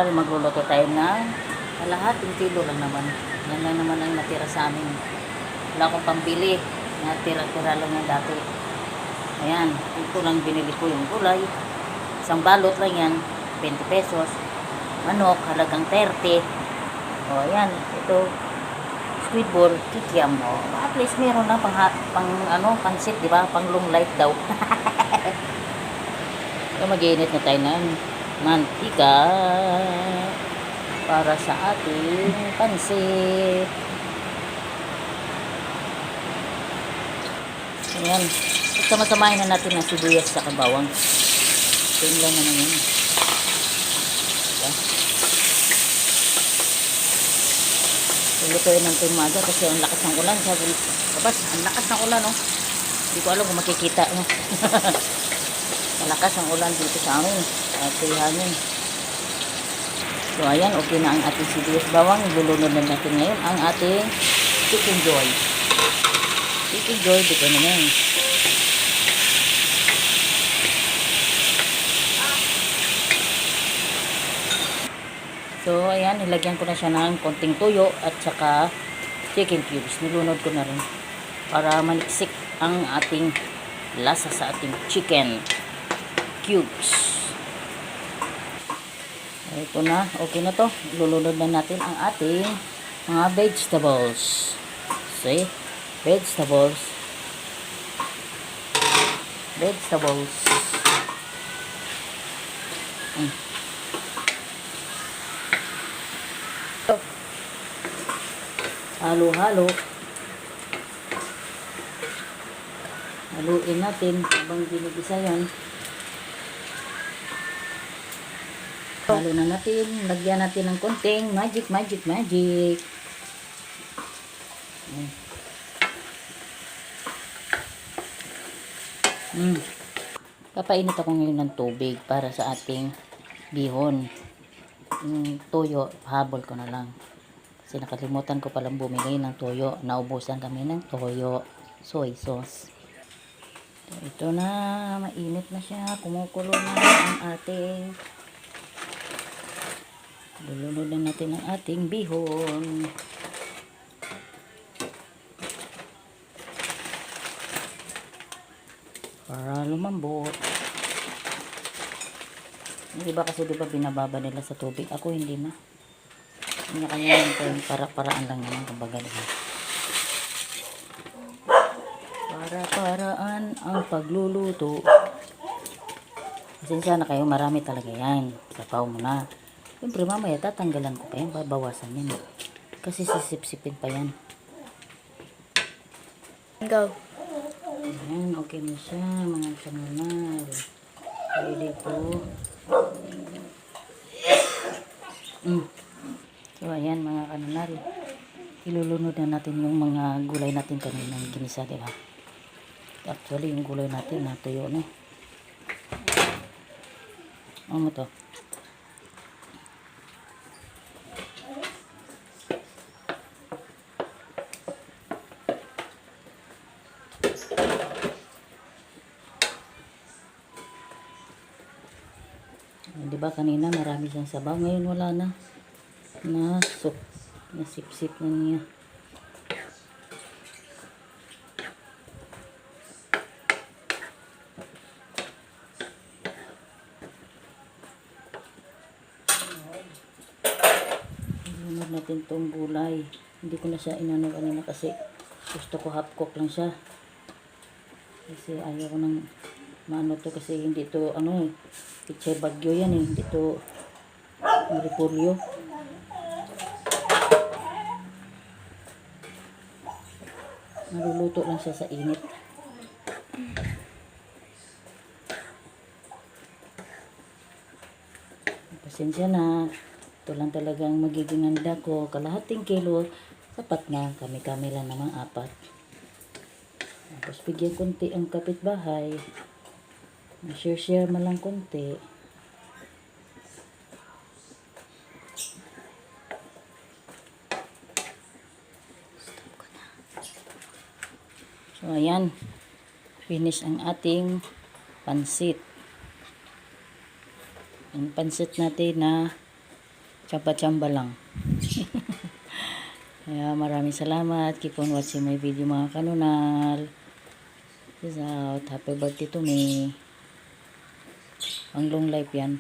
kanal, magluluto tayo ng kalahating kilo lang naman. Yan lang naman ang natira sa amin. Wala akong pambili. Natira-tira lang yan dati. Ayan, ito lang binili ko yung gulay. Isang balot lang yan, 20 pesos. Manok, halagang 30. O, ayan, ito, squid ball, kikiam mo. At least meron na pansit, di ba? Pang long life daw. So, mag-iinit na tayo ng mantika para sa ating pansit. Ayan. Sama-samahin na natin ang sibuyas sa bawang. Ito lang naman yun. Diba? Lutuin ng tumaga kasi ang lakas ng ulan. Sabi, labas, ang lakas ng ulan, oh. Hindi ko alam kung makikita, no? Malakas ang ulan dito sa amin. At hangin. So, ayan, okay na ang ating sibuyas bawang. Lulunod na natin ngayon ang ating chicken joy. Chicken joy, dito na yan. So, ayan, nilagyan ko na siya ng konting tuyo at saka chicken cubes. Nilunod ko na rin para maliksik ang ating lasa sa ating chicken cubes. Ito na, okay na to. Lulunod na natin ang ating mga vegetables. See? Vegetables. Halo-halo. Haluin natin habang ginigisa yan. Halo na natin. Lagyan natin ng konting magic. Papainit ako ngayon ng tubig para sa ating bihon. Yung toyo, habol ko na lang. Kasi nakalimutan ko palang bumigay ng toyo. Naubusan kami ng toyo. Soy sauce. Ito na. Mainit na siya. Kumukulo na ang ating. Lulunod na natin ang ating bihon. Para lumambot. Diba kasi diba binababa nila sa tubig? Ako hindi na. Kanya para-paraan lang naman kumbaga diba? Para-paraan ang pagluluto. Pasensya na kayo, marami talaga yan. Sapaw mo na. Siyempre mamaya tatanggalan ko pa yan. Babawasan yan. Kasi sisip-sipin pa yan. Go. Ayan, okay na siya mga kanal. Ready po. So, ayan mga kanal. Ilulunod na natin yung mga gulay natin kaninang ginisa, diba? Actually, yung gulay natin natuyo na. Ano to? Diba kanina marami siyang sabaw, ngayon wala na. Nasipsip na niya. Ilunod natin tong gulay. Hindi ko na siya inano kanina kasi gusto ko half cook lang siya. Kasi ayaw ko ng maano to kasi hindi to ano pichay bagyo yan eh. Hindi to repolyo. Naluluto lang siya sa init. Pasensya na. Ito lang talagang magiging handa ko. Kalahating kilo. Sapat na. Kami-kami lang namang 4. Tapos bigyan konti ang kapitbahay. Share mo lang konti. So, ayan. Finish ang ating pansit. Ang pansit natin na Tsamba-tsamba lang. Kaya maraming salamat. Keep on watching my video mga kanunal. Peace out. Happy birthday to me. Ang long life yan.